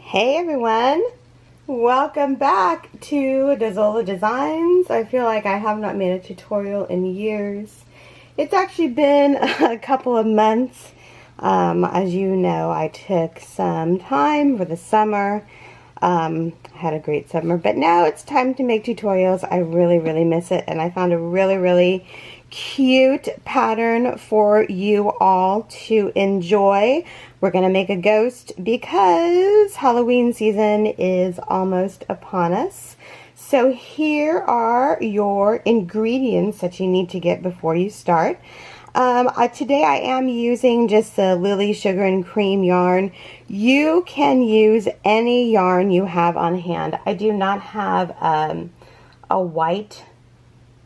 Hey everyone, welcome back to Dazola Designs. I feel like I have not made a tutorial in years. It's actually been a couple of months. As you know, I took some time for the summer. I had a great summer, but now it's time to make tutorials. I really miss it, and I found a really cute pattern for you all to enjoy. We're going to make a ghost because Halloween season is almost upon us. So here are your ingredients that you need to get before you start. Today I am using just the Lily Sugar and Cream yarn. You can use any yarn you have on hand. I do not have a white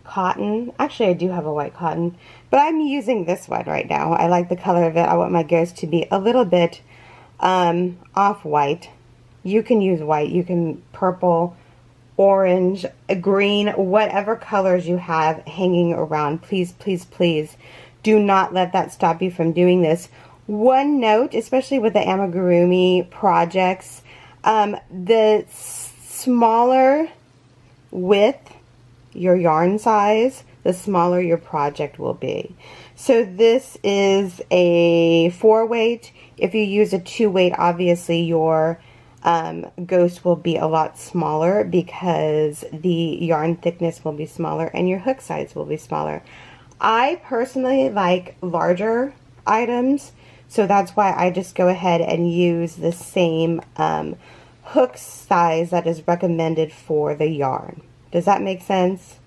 cotton. Actually, I do have a white cotton, but I'm using this one right now. I like the color of it. I want my ghost to be a little bit off-white. You can use white. You can purple, orange, green, whatever colors you have hanging around. Please do not let that stop you from doing this. One note, especially with the Amigurumi projects, the smaller width your yarn size, the smaller your project will be. So this is a 4-weight. If you use a 2-weight, obviously your ghost will be a lot smaller because the yarn thickness will be smaller and your hook size will be smaller. I personally like larger items, so that's why I just go ahead and use the same hook size that is recommended for the yarn. Does that make sense?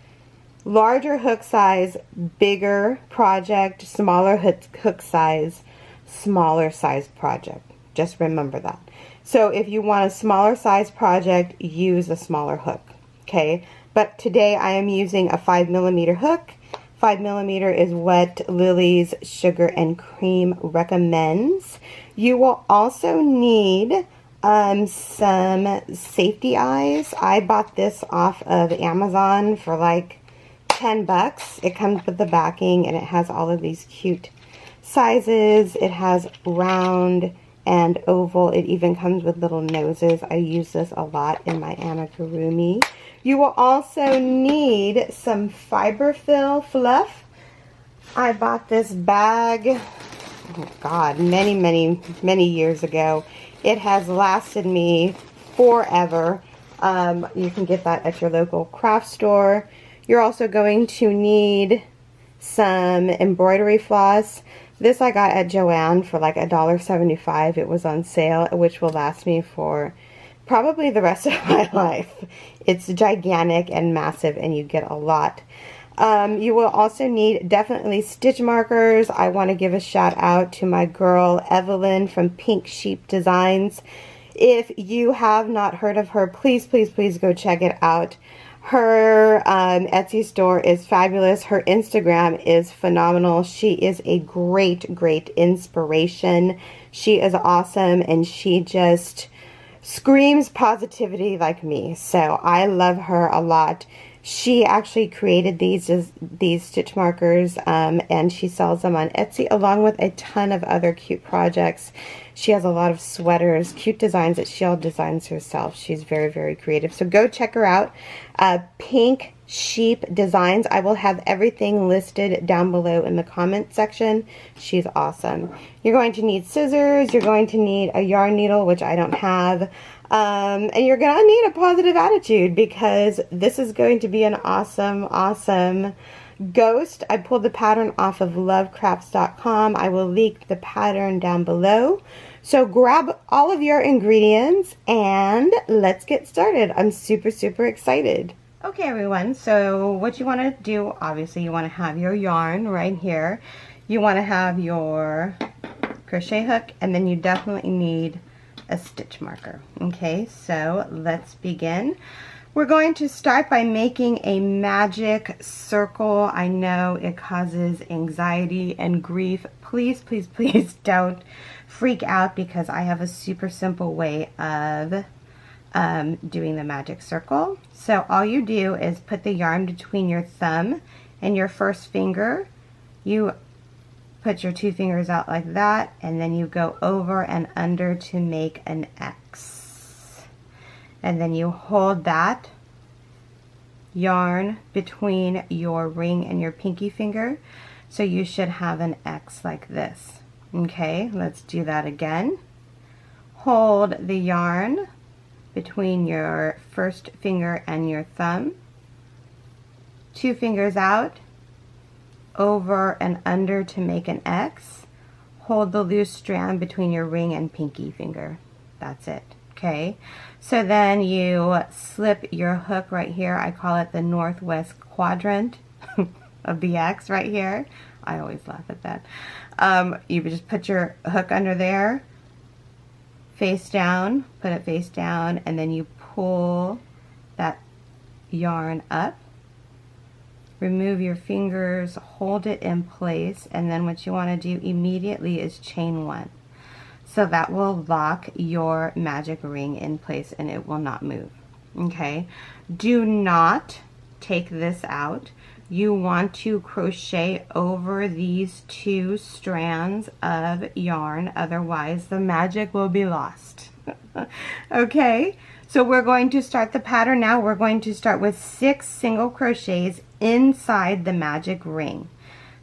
Larger hook size, bigger project, smaller hook size, smaller size project. Just remember that. So if you want a smaller size project, use a smaller hook, okay? But today I am using a 5mm hook. 5mm is what Lily's Sugar and Cream recommends. You will also need some safety eyes. I bought this off of Amazon for like 10 bucks. It comes with the backing and it has all of these cute sizes. It has round and oval. It even comes with little noses. I use this a lot in my Amigurumi. You will also need some fiberfill fluff. I bought this bag, oh God, many years ago. It has lasted me forever. You can get that at your local craft store. You're also going to need some embroidery floss. This I got at Joann for like $1.75. It was on sale, which will last me for probably the rest of my life. It's gigantic and massive, and you get a lot. You will also need definitely stitch markers. I want to give a shout out to my girl Evelyn from Pink Sheep Designs. If you have not heard of her, please go check it out. Her Etsy store is fabulous. Her Instagram is phenomenal. She is a great inspiration. She is awesome, and she just screams positivity like me. So I love her a lot. She actually created these stitch markers, and she sells them on Etsy along with a ton of other cute projects. She has a lot of sweaters, cute designs that she all designs herself. She's very creative. So go check her out. Pink Sheep Designs. I will have everything listed down below in the comment section. She's awesome. You're going to need scissors. You're going to need a yarn needle, which I don't have. And you're going to need a positive attitude because this is going to be an awesome ghost. I pulled the pattern off of lovecrafts.com. I will link the pattern down below. So grab all of your ingredients and let's get started. I'm super excited. Okay everyone, so what you want to do, obviously you want to have your yarn right here. You want to have your crochet hook, and then you definitely need a stitch marker. Okay, so let's begin. We're going to start by making a magic circle. I know it causes anxiety and grief. Please don't freak out because I have a super simple way of doing the magic circle. So all you do is put the yarn between your thumb and your first finger. You put your 2 fingers out like that, and then you go over and under to make an X. and then you hold that yarn between your ring and your pinky finger, so you should have an X like this. Okay, let's do that again. Hold the yarn between your first finger and your thumb, 2 fingers out, over and under to make an X. Hold the loose strand between your ring and pinky finger. That's it. Okay, so then you slip your hook right here. I call it the northwest quadrant of the X right here. I always laugh at that. You just put your hook under there, face down, put it face down, and then you pull that yarn up. Remove your fingers, hold it in place, and then what you want to do immediately is chain 1. So that will lock your magic ring in place and it will not move. Okay, do not take this out. You want to crochet over these 2 strands of yarn, otherwise the magic will be lost. Okay, so we're going to start the pattern now. We're going to start with 6 single crochets inside the magic ring.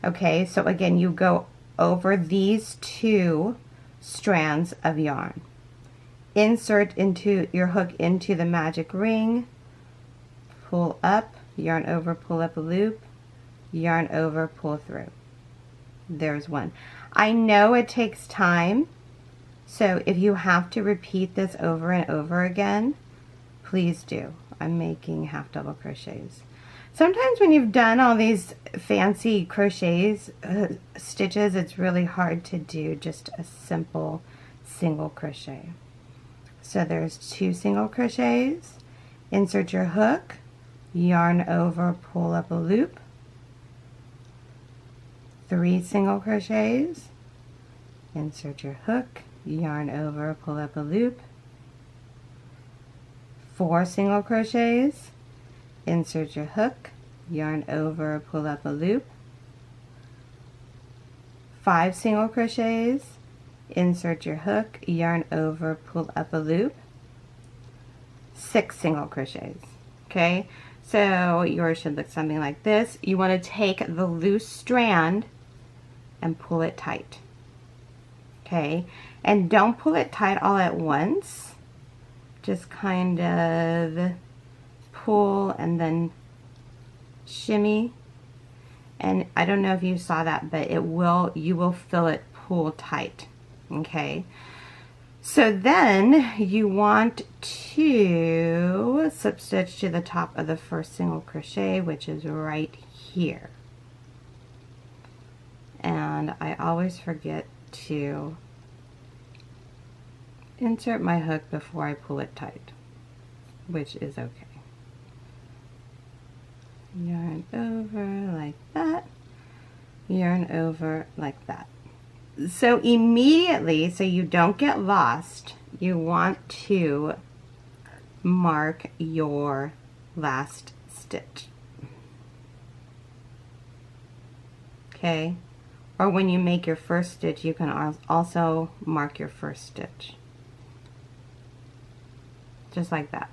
Okay, so again, you go over these 2 strands of yarn. Insert into your hook into the magic ring, pull up, yarn over, pull up a loop, yarn over, pull through. There's 1. I know it takes time, so if you have to repeat this over and over again, please do. I'm making half double crochets. Sometimes when you've done all these fancy crochets, stitches, it's really hard to do just a simple single crochet. So there's 2 single crochets, insert your hook, yarn over, pull up a loop, 3 single crochets, insert your hook, yarn over, pull up a loop, 4 single crochets, insert your hook, yarn over, pull up a loop, 5 single crochets, insert your hook, yarn over, pull up a loop, 6 single crochets. Okay, so yours should look something like this. You want to take the loose strand and pull it tight. Okay, and don't pull it tight all at once. Just kind of pull and then shimmy, and I don't know if you saw that, but you will feel it pull tight. Okay, so then you want to slip stitch to the top of the first single crochet, which is right here, and I always forget to insert my hook before I pull it tight, which is okay. Yarn over like that, yarn over like that. So immediately, so you don't get lost, you want to mark your last stitch. Okay, or when you make your first stitch, you can also mark your first stitch. Just like that.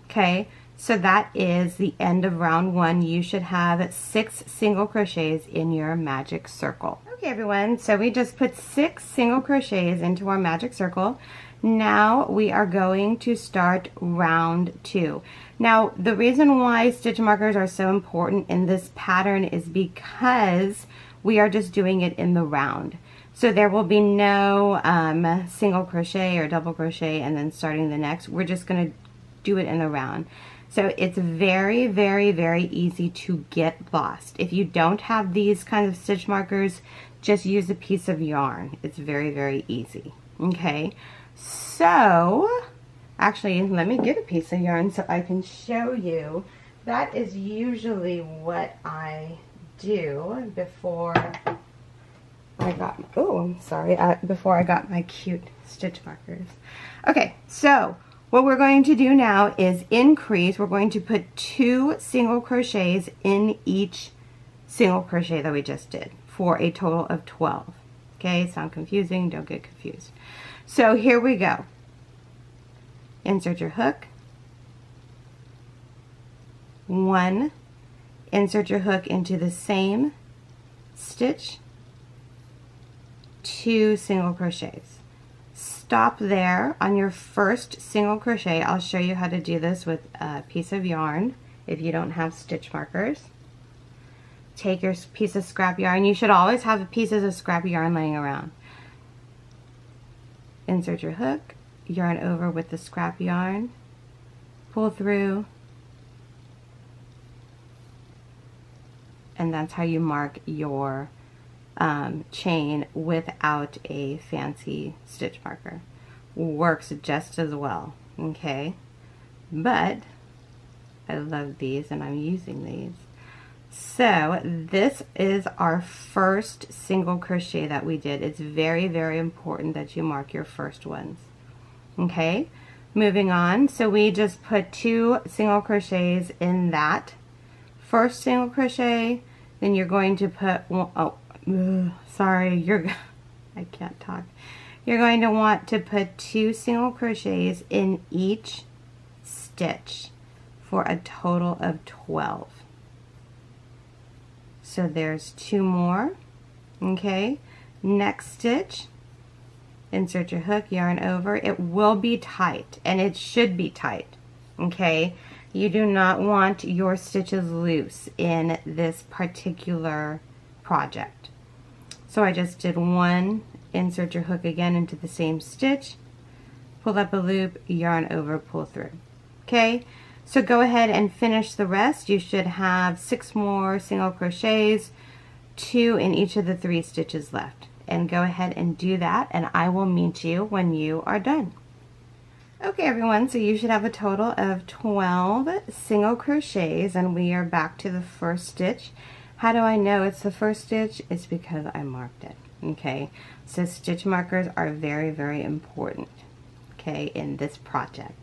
Okay, so that is the end of round 1. You should have 6 single crochets in your magic circle. Okay everyone, so we just put 6 single crochets into our magic circle. Now we are going to start round 2. Now the reason why stitch markers are so important in this pattern is because we are just doing it in the round. So there will be no single crochet or double crochet and then starting the next. We're just going to do it in the round. So it's very, very, very easy to get lost. If you don't have these kinds of stitch markers, just use a piece of yarn. It's very, very easy. Okay, so actually let me get a piece of yarn so I can show you. That is usually what I do before I got, oh, I'm sorry, before I got my cute stitch markers. Okay, so what we're going to do now is increase. We're going to put 2 single crochets in each single crochet that we just did for a total of 12. Okay, sound confusing? Don't get confused. So here we go. insert your hook, 1, insert your hook into the same stitch, 2 single crochets. Stop there on your first single crochet. I'll show you how to do this with a piece of yarn if you don't have stitch markers. Take your piece of scrap yarn. You should always have pieces of scrap yarn laying around. Insert your hook, yarn over with the scrap yarn, pull through, and that's how you mark your chain without a fancy stitch marker. Works just as well, okay? But I love these and I'm using these. So this is our first single crochet that we did. It's very, very important that you mark your first ones. Okay, moving on. So we just put 2 single crochets in that first single crochet. Then you're going to put I can't talk. You're going to want to put 2 single crochets in each stitch for a total of 12. So there's 2 more. Okay, next stitch, insert your hook, yarn over. It will be tight, and it should be tight. Okay, you do not want your stitches loose in this particular project. So I just did 1, insert your hook again into the same stitch, pull up a loop, yarn over, pull through. Okay, so go ahead and finish the rest. You should have 6 more single crochets, 2 in each of the 3 stitches left. And go ahead and do that, and I will meet you when you are done. Okay everyone, so you should have a total of 12 single crochets, and we are back to the first stitch. How do I know it's the first stitch? It's because I marked it. Okay, so stitch markers are very, very important, okay, in this project.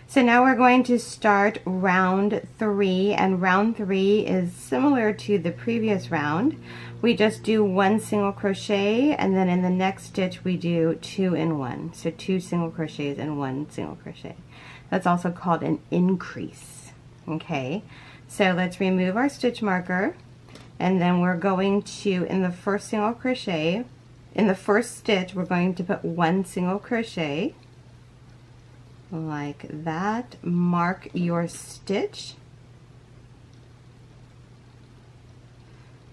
So now we're going to start round 3, and round 3 is similar to the previous round. We just do 1 single crochet, and then in the next stitch we do 2 in 1. So 2 single crochets and 1 single crochet. That's also called an increase. Okay, so let's remove our stitch marker, and then we're going to, in the first single crochet, in the first stitch, we're going to put 1 single crochet. Like that. Mark your stitch.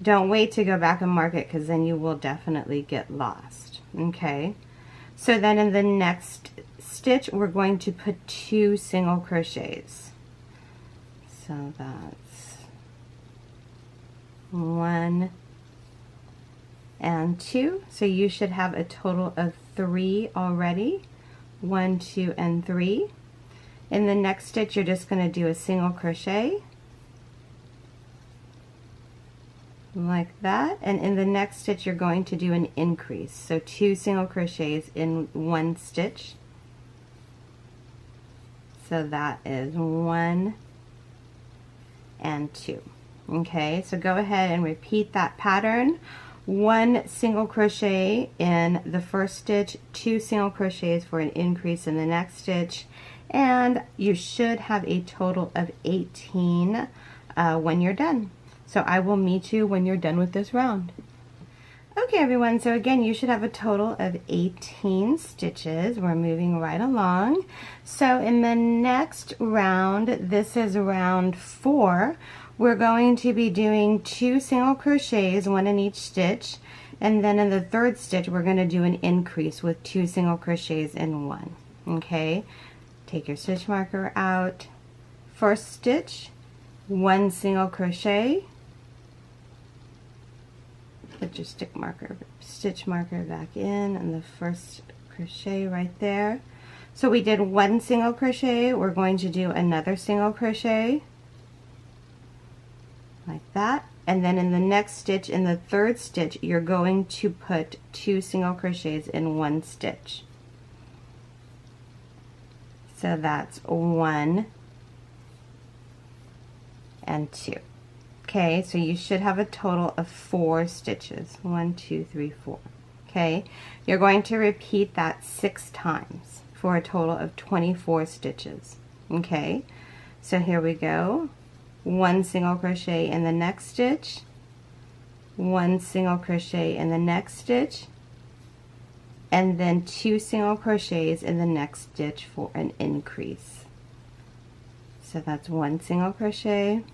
Don't wait to go back and mark it, because then you will definitely get lost. Okay, so then in the next stitch we're going to put 2 single crochets. So that's 1 and 2. So you should have a total of 3 already. 1, 2, and 3. In the next stitch you're just going to do a single crochet like that, and in the next stitch you're going to do an increase, so 2 single crochets in 1 stitch. So that is 1 and 2. Okay, so go ahead and repeat that pattern. 1 single crochet in the first stitch, 2 single crochets for an increase in the next stitch, and you should have a total of 18 when you're done. So I will meet you when you're done with this round. Okay everyone, so again you should have a total of 18 stitches. We're moving right along. So in the next round, this is round 4, we're going to be doing 2 single crochets, 1 in each stitch, and then in the third stitch we're going to do an increase with 2 single crochets in 1. Okay, take your stitch marker out. First stitch, 1 single crochet, put your stitch marker back in, and the first crochet right there. So we did 1 single crochet, we're going to do another single crochet like that, and then in the next stitch, in the third stitch, you're going to put 2 single crochets in 1 stitch. So that's 1 and 2. Okay, so you should have a total of 4 stitches. 1, 2, 3, 4. Okay, you're going to repeat that 6 times. for a total of 24 stitches. Okay, so here we go. 1 single crochet in the next stitch, 1 single crochet in the next stitch, and then 2 single crochets in the next stitch for an increase. So that's 1 single crochet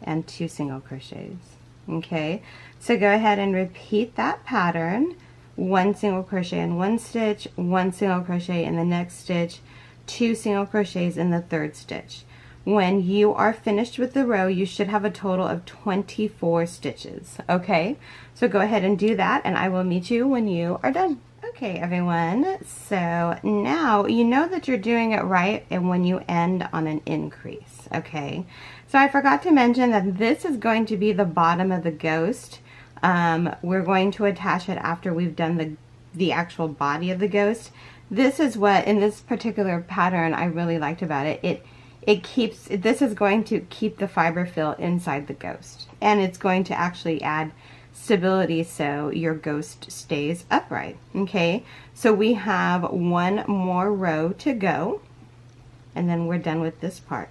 and 2 single crochets. Okay, so go ahead and repeat that pattern. 1 single crochet in one stitch, 1 single crochet in the next stitch, 2 single crochets in the third stitch. When you are finished with the row, you should have a total of 24 stitches. Okay, so go ahead and do that, and I will meet you when you are done. Okay, everyone, so now you know that you're doing it right and when you end on an increase. Okay, so I forgot to mention that this is going to be the bottom of the ghost. We're going to attach it after we've done the actual body of the ghost. This is what, in this particular pattern, I really liked about it. This is going to keep the fiber fill inside the ghost, and it's going to actually add stability so your ghost stays upright. Okay, so we have one more row to go, and then we're done with this part.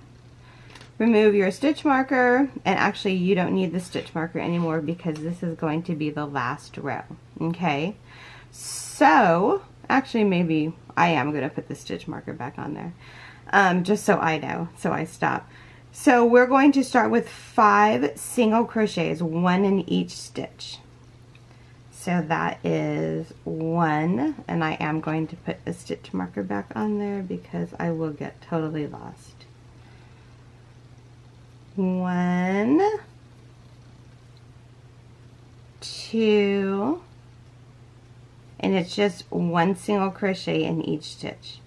Remove your stitch marker, and actually you don't need the stitch marker anymore because this is going to be the last row. Okay, so actually maybe I am going to put the stitch marker back on there. Just so I know, so I stop. So we're going to start with 5 single crochets, 1 in each stitch. So that is 1, and I am going to put the stitch marker back on there because I will get totally lost. 1, 2, and it's just 1 single crochet in each stitch.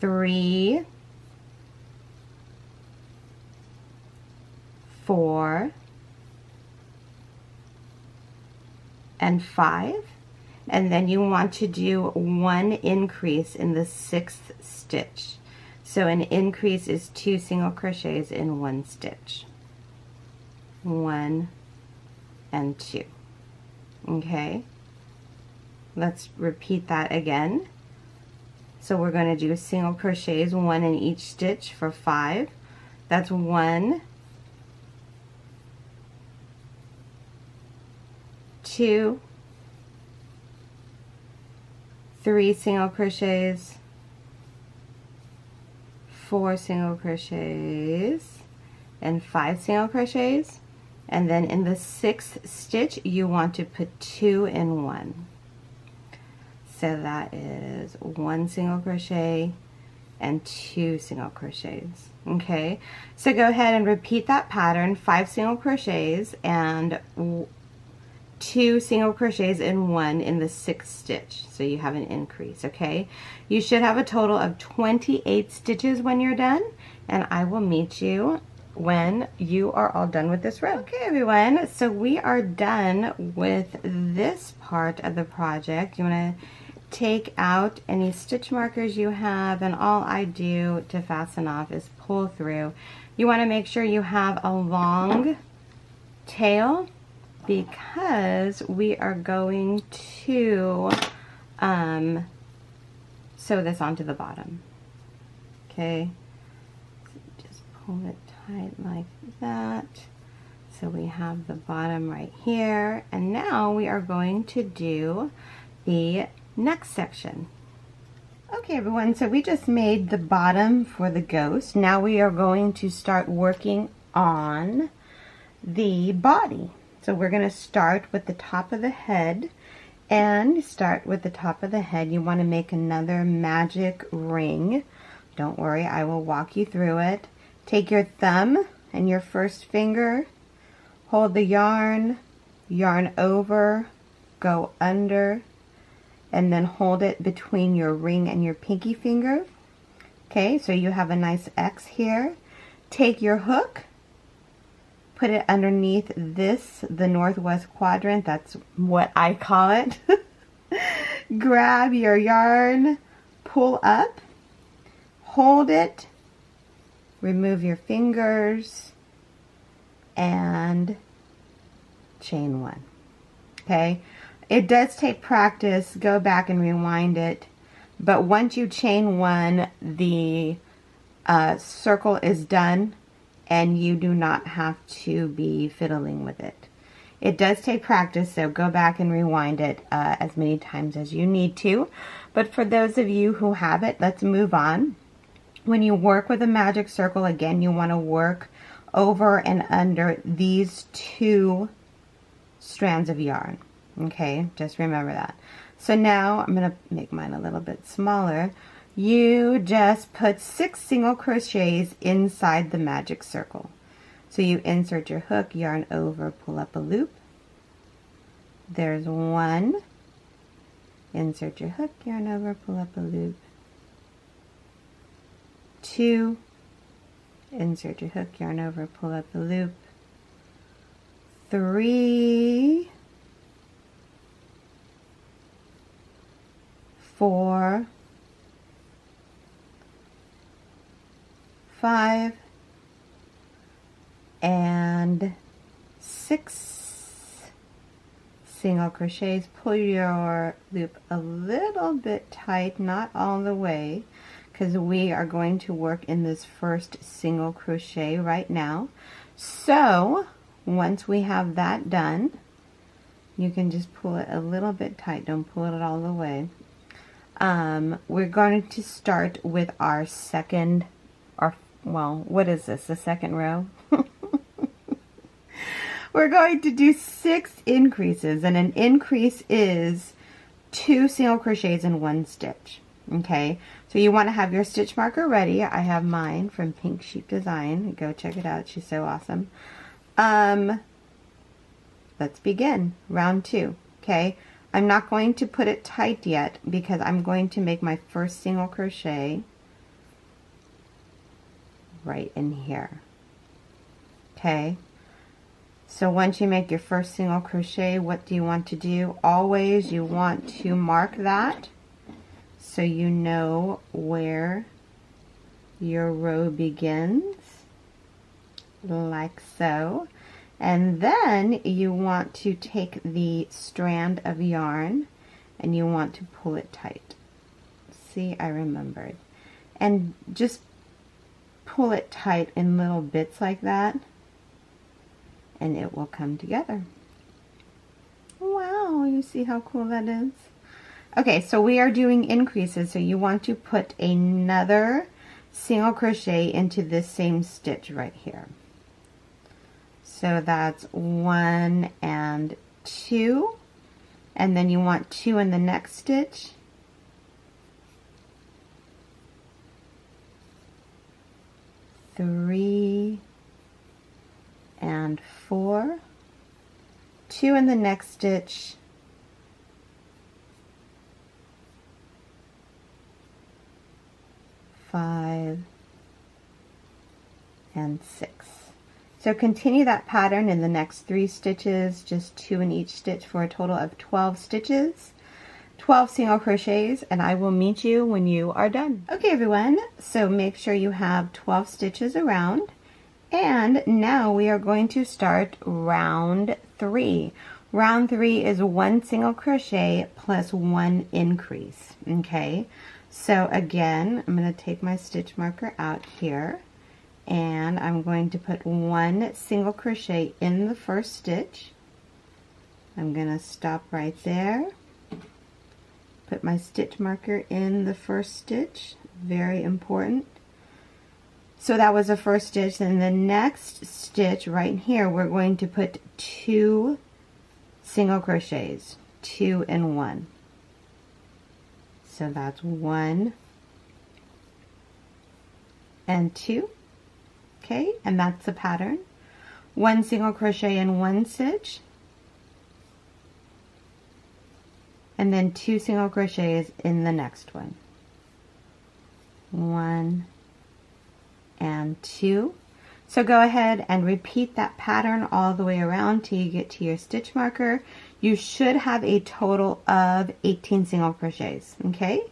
3, 4, and 5, and then you want to do 1 increase in the 6th stitch. So an increase is 2 single crochets in 1 stitch. 1 and 2. Okay, let's repeat that again. So we're going to do single crochets, 1 in each stitch for 5. That's 1, 2, 3 single crochets, 4 single crochets, and 5 single crochets. And then in the 6th stitch, you want to put 2 in 1. So that is 1 single crochet and 2 single crochets. Okay, so go ahead and repeat that pattern, 5 single crochets and 2 single crochets in 1 in the 6th stitch, so you have an increase. Okay, you should have a total of 28 stitches when you're done, and I will meet you when you are all done with this row. Okay, everyone, so we are done with this part of the project. You want to take out any stitch markers you have, and all I do to fasten off is pull through. You want to make sure you have a long tail because we are going to sew this onto the bottom. Okay, so just pull it tight like that. So we have the bottom right here, and now we are going to do the next section. Okay, everyone, so we just made the bottom for the ghost. Now we are going to start working on the body. So we're going to start with the top of the head, and start with the top of the head. You want to make another magic ring. Don't worry, I will walk you through it. Take your thumb and your first finger, hold the yarn, yarn over, go under, and then hold it between your ring and your pinky finger. Okay, so you have a nice X here. Take your hook, put it underneath this, the northwest quadrant, that's what I call it. Grab your yarn, pull up, hold it, remove your fingers, and chain 1. Okay, it does take practice. Go back and rewind it. But once you chain one, the circle is done and you do not have to be fiddling with it. It does take practice, so go back and rewind it as many times as you need to. But for those of you who have it, let's move on. When you work with a magic circle, again, you want to work over and under these 2 strands of yarn. Okay, just remember that. So now I'm going to make mine a little bit smaller. You just put 6 single crochets inside the magic circle. So you insert your hook, yarn over, pull up a loop. There's 1. Insert your hook, yarn over, pull up a loop. 2. Insert your hook, yarn over, pull up a loop. 3. 4. 5. And 6 single crochets. Pull your loop a little bit tight, not all the way, because we are going to work in this first single crochet right now. So once we have that done, you can just pull it a little bit tight. Don't pull it all the way. We're going to start with our second, or well, what is this, the second row? We're going to do 6 increases, and an increase is 2 single crochets in 1 stitch. Okay, so you want to have your stitch marker ready. I have mine from Pink Sheep Design. Go check it out. She's so awesome. Let's begin round 2. Okay, I'm not going to put it tight yet because I'm going to make my first single crochet right in here. Okay, so once you make your first single crochet, what do you want to do? Always you want to mark that so you know where your row begins, like so. And then you want to take the strand of yarn and you want to pull it tight. See, I remembered. And just pull it tight in little bits like that, and it will come together. Wow, you see how cool that is? Okay, so we are doing increases, so you want to put another single crochet into this same stitch right here. So that's 1 and 2, and then you want 2 in the next stitch. Three and 4, 2 in the next stitch, 5 and 6. So continue that pattern in the next 3 stitches, just 2 in each stitch for a total of 12 stitches, 12 single crochets, and I will meet you when you are done. Okay everyone, so make sure you have 12 stitches around, and now we are going to start round 3. Round 3 is 1 single crochet plus 1 increase. Okay, so again, I'm going to take my stitch marker out here, and I'm going to put 1 single crochet in the first stitch. I'm going to stop right there, put my stitch marker in the first stitch, very important. So that was the first stitch, and the next stitch right here we're going to put 2 single crochets, 2 and 1. So that's 1 and 2. Okay, and that's the pattern. 1 single crochet in 1 stitch, and then 2 single crochets in the next one. 1 and 2. So go ahead and repeat that pattern all the way around till you get to your stitch marker. You should have a total of 18 single crochets. Okay,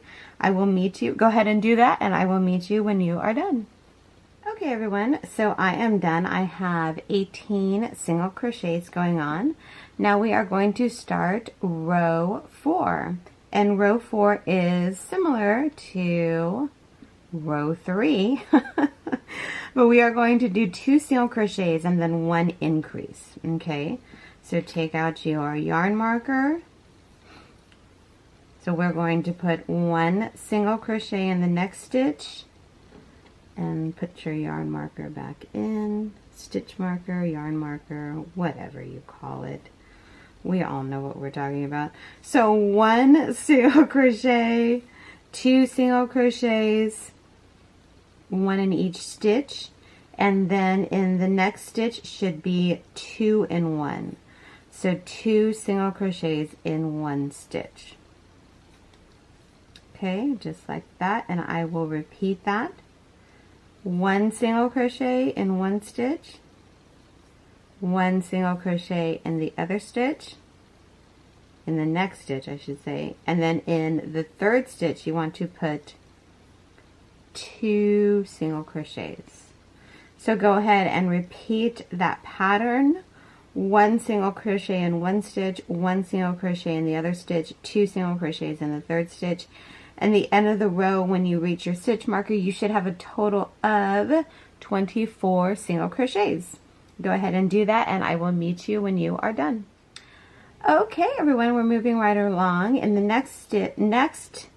I will meet you. Go ahead and do that, and I will meet you when you are done. Okay everyone, so I am done. I have 18 single crochets going on. Now we are going to start row 4. And row 4 is similar to row 3, but we are going to do 2 single crochets and then 1 increase. Okay, so take out your yarn marker. So we're going to put 1 single crochet in the next stitch and put your yarn marker back in. Stitch marker, yarn marker, whatever you call it. We all know what we're talking about. So 1 single crochet, 2 single crochets, 1 in each stitch, and then in the next stitch should be 2 in 1. So 2 single crochets in 1 stitch. Okay, just like that, and I will repeat that. 1 single crochet in 1 stitch, 1 single crochet in the other stitch, in the next stitch I should say, and then in the third stitch you want to put 2 single crochets. So go ahead and repeat that pattern. 1 single crochet in 1 stitch, 1 single crochet in the other stitch, 2 single crochets in the third stitch. And the end of the row, when you reach your stitch marker, you should have a total of 24 single crochets. Go ahead and do that, and I will meet you when you are done. Okay, everyone, we're moving right along. And the next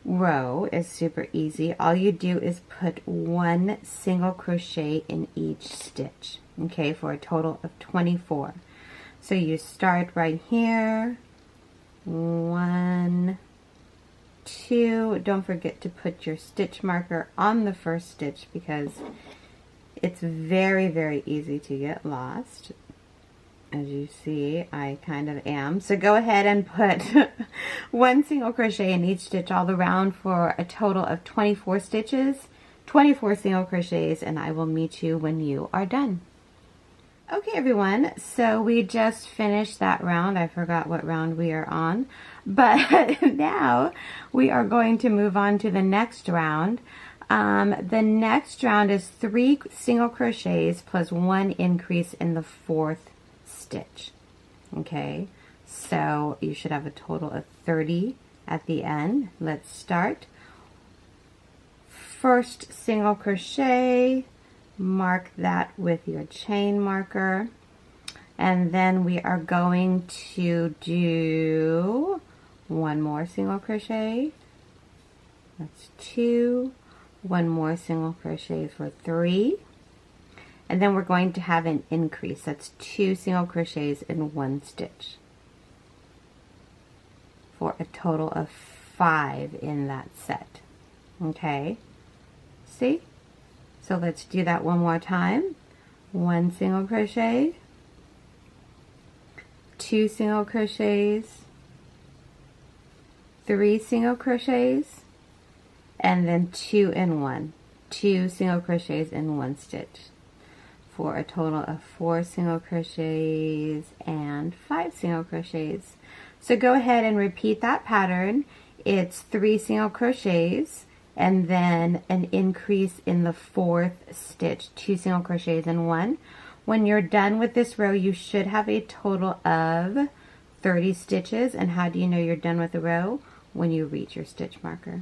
row is super easy. All you do is put 1 single crochet in each stitch, okay, for a total of 24. So you start right here, 1, 2, don't forget to put your stitch marker on the first stitch because it's very, very easy to get lost. As you see, I kind of am. So go ahead and put 1 single crochet in each stitch all around for a total of 24 stitches, 24 single crochets, and I will meet you when you are done. Okay, everyone, so we just finished that round. I forgot what round we are on, but now we are going to move on to the next round. The next round is 3 single crochets plus 1 increase in the 4th stitch. Okay, so you should have a total of 30 at the end. Let's start. First single crochet, mark that with your chain marker, and then we are going to do 1 more single crochet. That's 2. 1 more single crochet for 3. And then we're going to have an increase. That's 2 single crochets in 1 stitch for a total of 5 in that set. Okay, see? So let's do that one more time. 1 single crochet, 2 single crochets, 3 single crochets, and then 2 in 1. 2 single crochets in 1 stitch for a total of 4 single crochets and 5 single crochets. So go ahead and repeat that pattern. It's 3 single crochets and then an increase in the 4th stitch, 2 single crochets in 1. When you're done with this row, you should have a total of 30 stitches. And how do you know you're done with the row? When you reach your stitch marker.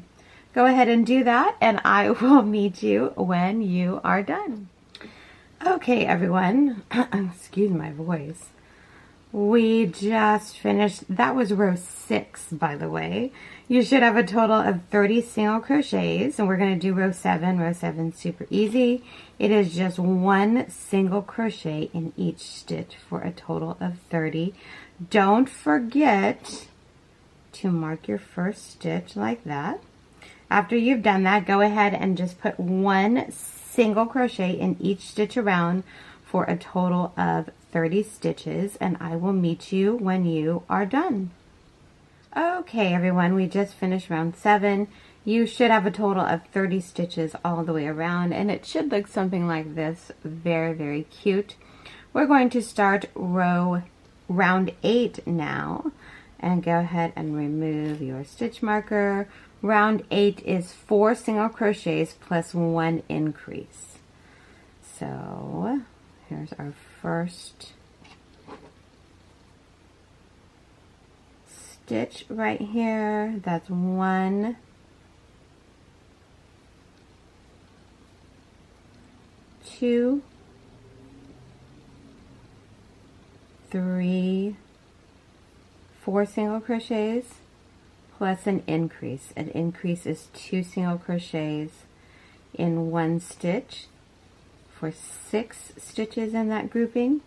Go ahead and do that, and I will meet you when you are done. Okay, everyone, excuse my voice. We just finished, that was row 6, by the way. You should have a total of 30 single crochets, and we're going to do row 7. Row 7 is super easy. It is just 1 single crochet in each stitch for a total of 30. Don't forget to mark your first stitch like that. After you've done that, go ahead and just put 1 single crochet in each stitch around for a total of 30 stitches, and I will meet you when you are done. Okay, everyone, we just finished round 7. You should have a total of 30 stitches all the way around, and it should look something like this. Very, very cute. We're going to start round 8 now, and go ahead and remove your stitch marker. Round 8 is 4 single crochets plus 1 increase. So here's our first stitch right here. That's 1, 2, 3, 4 single crochets plus an increase. An increase is 2 single crochets in 1 stitch for 6 stitches in that grouping.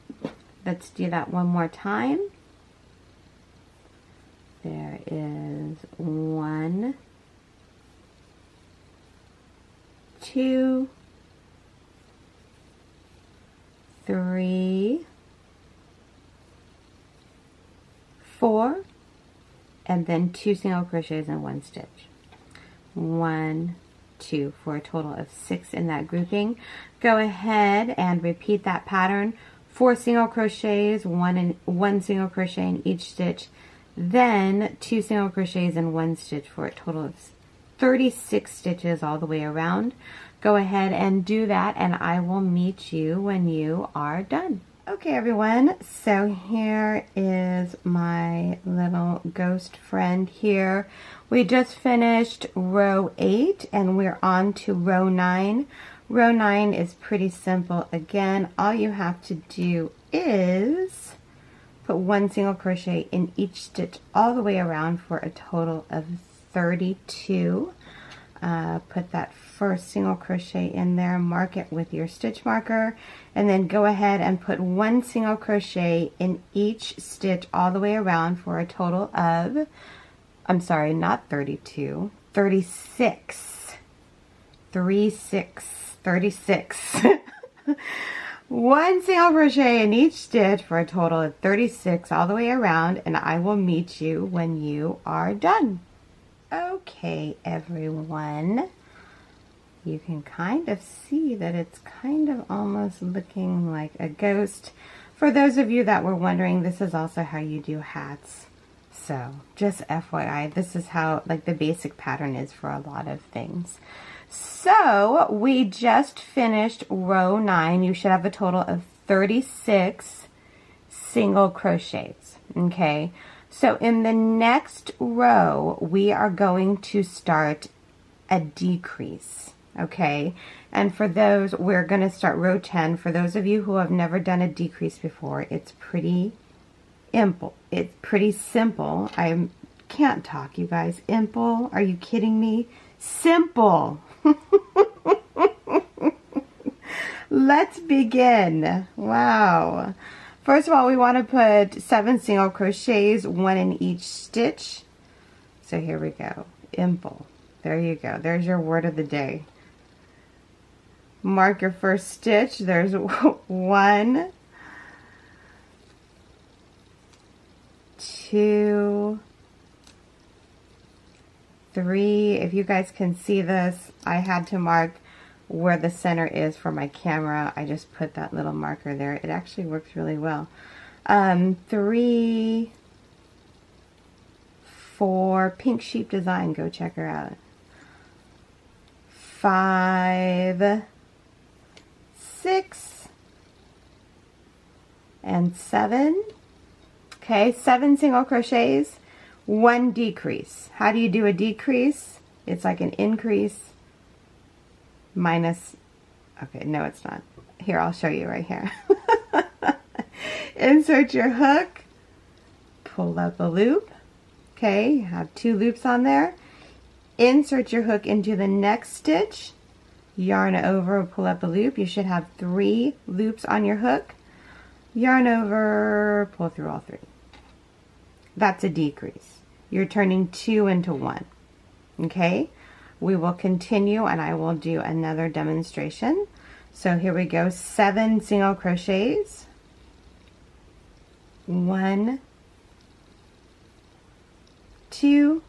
Let's do that one more time. There is 1, 2, 3, 4, and then 2 single crochets in 1 stitch. 1, 2, for a total of 6 in that grouping. Go ahead and repeat that pattern. 4 single crochets, 1 single crochet in each stitch, then 2 single crochets in 1 stitch for a total of 36 stitches all the way around. Go ahead and do that, and I will meet you when you are done. Okay everyone, so here is my little ghost friend here. We just finished row 8 and we're on to row 9. Row 9 is pretty simple. Again, all you have to do is put 1 single crochet in each stitch all the way around for a total of 32. Put that first single crochet in there, mark it with your stitch marker, and then go ahead and put 1 single crochet in each stitch all the way around for a total of, I'm sorry, not 32, 36. 36. 1 single crochet in each stitch for a total of 36 all the way around, and I will meet you when you are done. Okay everyone, you can kind of see that it's kind of almost looking like a ghost. For those of you that were wondering, this is also how you do hats. So just FYI, this is how like the basic pattern is for a lot of things. So we just finished row 9. You should have a total of 36 single crochets. Okay, so in the next row we are going to start a decrease. Okay, and for those, we're going to start row 10. For those of you who have never done a decrease before, it's pretty simple. It's pretty simple. I can't talk, you guys. Imple? Are you kidding me? Simple. Let's begin. Wow. First of all, we want to put 7 single crochets, 1 in each stitch. So here we go. Imple. There you go. There's your word of the day. Mark your first stitch. There's 1, 2, 3. If you guys can see this, I had to mark where the center is for my camera. I just put that little marker there. It actually works really well. 3, 4, Pink Sheep Design, go check her out. 5, 6, and 7. Okay, 7 single crochets, 1 decrease. How do you do a decrease? It's like an increase minus, okay, no it's not. Here, I'll show you right here. Insert your hook, pull up a loop. Okay, you have 2 loops on there. Insert your hook into the next stitch, yarn over, pull up a loop. You should have 3 loops on your hook. Yarn over, pull through all 3. That's a decrease. You're turning 2 into 1. Okay, we will continue and I will do another demonstration. So here we go, 7 single crochets, 1, 2,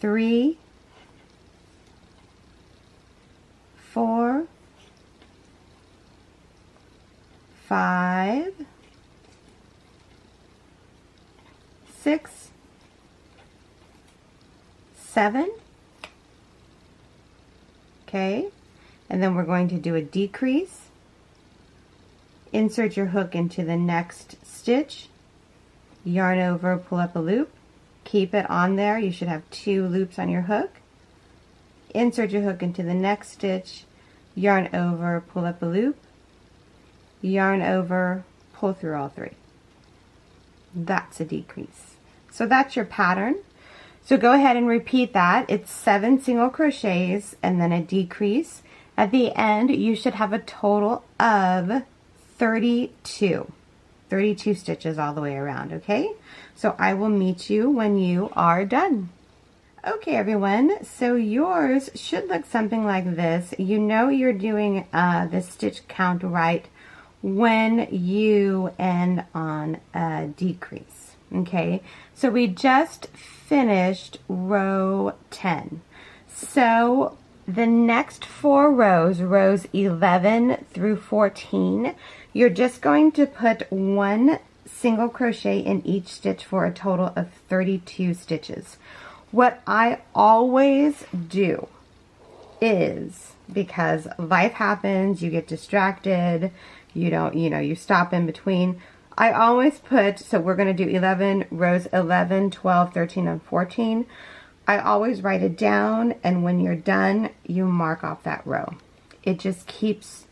3, 4, 5, 6, 7. Okay, and then we're going to do a decrease. Insert your hook into the next stitch, yarn over, pull up a loop, keep it on there. You should have 2 loops on your hook. Insert your hook into the next stitch, yarn over, pull up a loop, yarn over, pull through all 3. That's a decrease. So that's your pattern. So go ahead and repeat that. It's 7 single crochets and then a decrease. At the end, you should have a total of 32 stitches all the way around, okay? So I will meet you when you are done. Okay, everyone, so yours should look something like this. You know you're doing the stitch count right when you end on a decrease, okay? So we just finished row 10. So the next 4 rows, rows 11 through 14, you're just going to put 1 single crochet in each stitch for a total of 32 stitches. What I always do is, because life happens, you get distracted, you stop in between, I always put, so we're going to do 11, rows 11, 12, 13, and 14. I always write it down, and when you're done, you mark off that row. It just keeps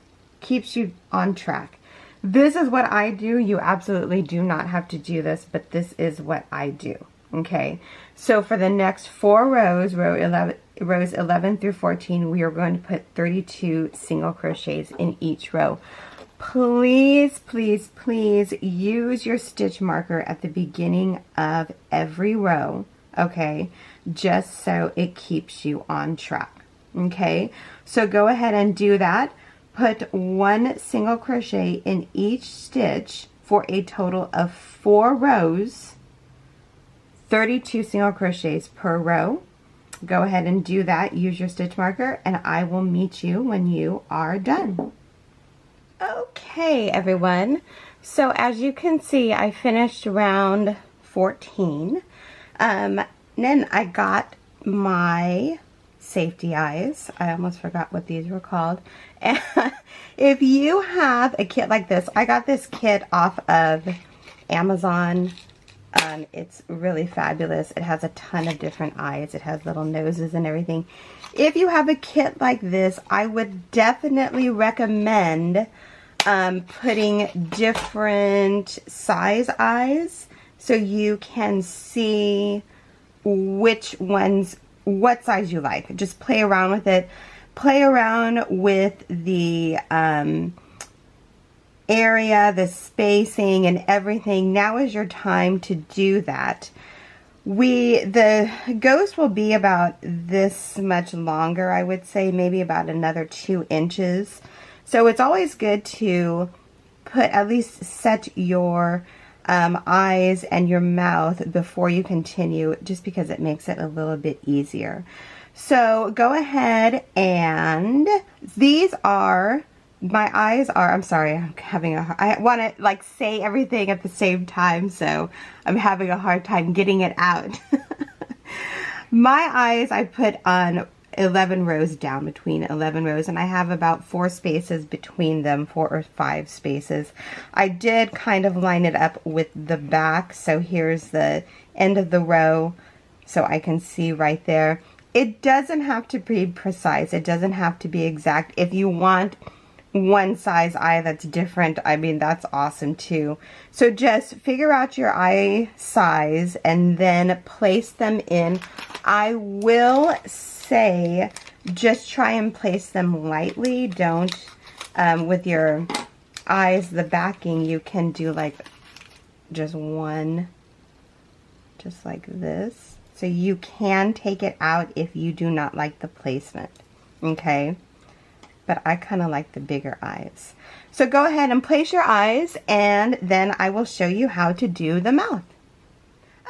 you on track. This is what I do. You absolutely do not have to do this, but this is what I do. Okay, so for the next 4 rows, rows 11 through 14, we are going to put 32 single crochets in each row. Please, please, please use your stitch marker at the beginning of every row, okay, just so it keeps you on track, okay? So go ahead and do that. Put 1 single crochet in each stitch for a total of 4 rows, 32 single crochets per row. Go ahead and do that. Use your stitch marker, and I will meet you when you are done. Okay, everyone. So as you can see, I finished round 14. Then I got my safety eyes. I almost forgot what these were called. And if you have a kit like this, I got this kit off of Amazon. It's really fabulous. It has a ton of different eyes. It has little noses and everything. If you have a kit like this, I would definitely recommend putting different size eyes so you can see which ones, what size you like. Just play around with it. Play around with the area, the spacing, and everything. Now is your time to do that. The ghost will be about this much longer, I would say, maybe about another 2 inches. So it's always good to at least set your eyes and your mouth before you continue, just because it makes it a little bit easier. So go ahead, and these are, my eyes are, I'm sorry, I'm having I want to like say everything at the same time, so I'm having a hard time getting it out. My eyes I put on 11 rows down, between 11 rows, and I have about 4 spaces between them, 4 or 5 spaces. I did kind of line it up with the back, so here's the end of the row, so I can see right there. It doesn't have to be precise. It doesn't have to be exact. If you want one size eye that's different, I mean, that's awesome too. So just figure out your eye size and then place them in. I will say just try and place them lightly. Don't, with your eyes, the backing, you can do like just one, just like this. So you can take it out if you do not like the placement, okay? But I kind of like the bigger eyes. So go ahead and place your eyes, and then I will show you how to do the mouth.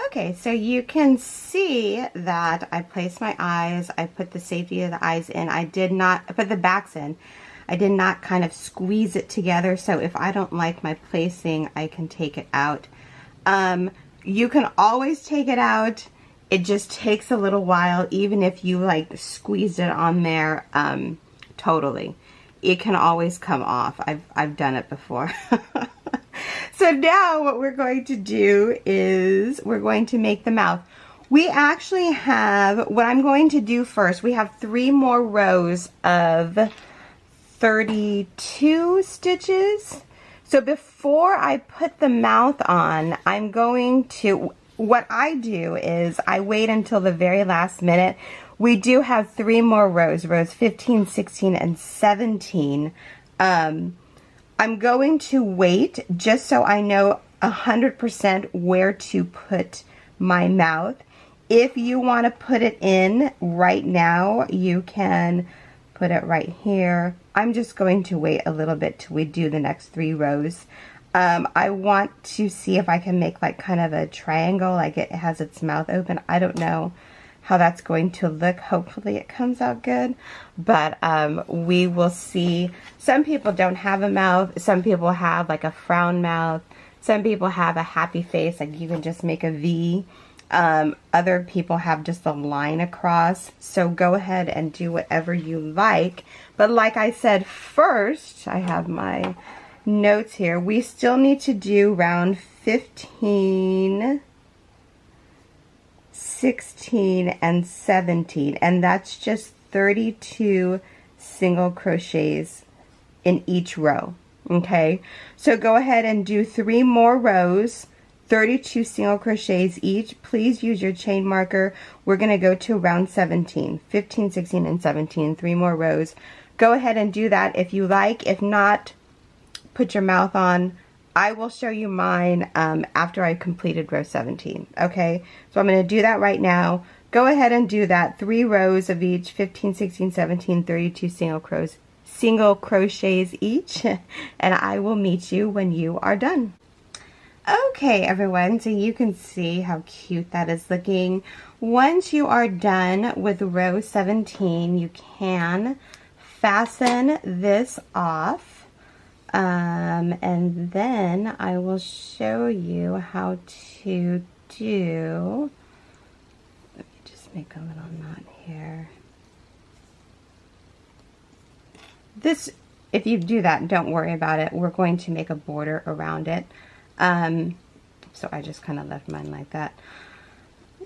Okay, so you can see that I placed my eyes, I put the safety of the eyes in. I did not put the backs in. I did not kind of squeeze it together, so if I don't like my placing, I can take it out. You can always take it out. It just takes a little while, even if you like squeezed it on there totally. It can always come off. I've done it before. So now what we're going to do is we're going to make the mouth. We actually have, what I'm going to do first, we have 3 more rows of 32 stitches. So before I put the mouth on, I'm going to, what I do is I wait until the very last minute. We do have 3 more rows, rows 15, 16, and 17. I'm going to wait just so I know 100% where to put my mouth. If you want to put it in right now, you can put it right here. I'm just going to wait a little bit till we do the next 3 rows. I want to see if I can make like kind of a triangle, like it has its mouth open. I don't know how that's going to look. Hopefully it comes out good, but we will see. Some people don't have a mouth. Some people have like a frown mouth. Some people have a happy face, like you can just make a V. Other people have just a line across. So go ahead and do whatever you like. But like I said, first, I have my notes here. We still need to do round 15, 16, and 17, and that's just 32 single crochets in each row. Okay, so go ahead and do 3 more rows, 32 single crochets each. Please use your chain marker. We're going to go to round 17, 15, 16, and 17, 3 more rows. Go ahead and do that if you like. If not, put your mouth on. I will show you mine after I completed row 17. Okay, so I'm going to do that right now. Go ahead and do that. 3 rows of each, 15, 16, 17, 32 single crochets each, and I will meet you when you are done. Okay, everyone, so you can see how cute that is looking. Once you are done with row 17, you can fasten this off. And then I will show you how to do, let me just make a little knot here. This, if you do that, don't worry about it. We're going to make a border around it. So I just kind of left mine like that.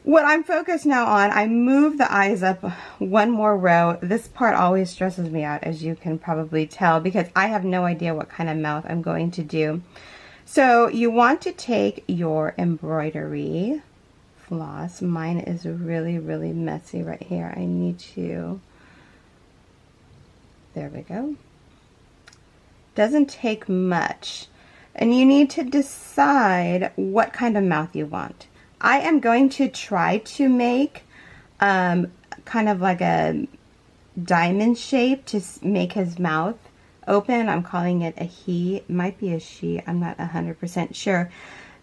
What I'm focused now on, I move the eyes up 1 more row. This part always stresses me out, as you can probably tell, because I have no idea what kind of mouth I'm going to do. So you want to take your embroidery floss. Mine is really, really messy right here. I need to, there we go. Doesn't take much. And you need to decide what kind of mouth you want. I am going to try to make kind of like a diamond shape to make his mouth open. I'm calling it a he. It might be a she. I'm not 100% sure.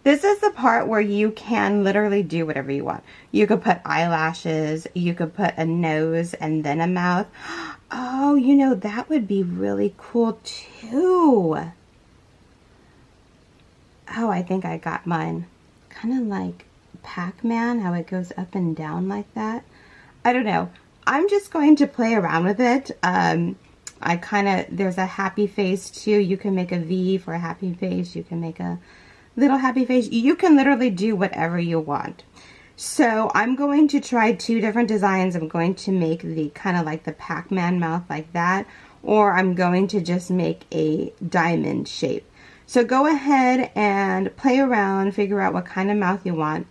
This is the part where you can literally do whatever you want. You could put eyelashes. You could put a nose and then a mouth. Oh, you know, that would be really cool too. Oh, I think I got mine. Kind of like Pac-Man, how it goes up and down like that. I don't know. I'm just going to play around with it. I kind of, there's a happy face too. You can make a V for a happy face. You can make a little happy face. You can literally do whatever you want. So I'm going to try 2 different designs. I'm going to make the kind of like the Pac-Man mouth like that, or I'm going to just make a diamond shape. So go ahead and play around, figure out what kind of mouth you want,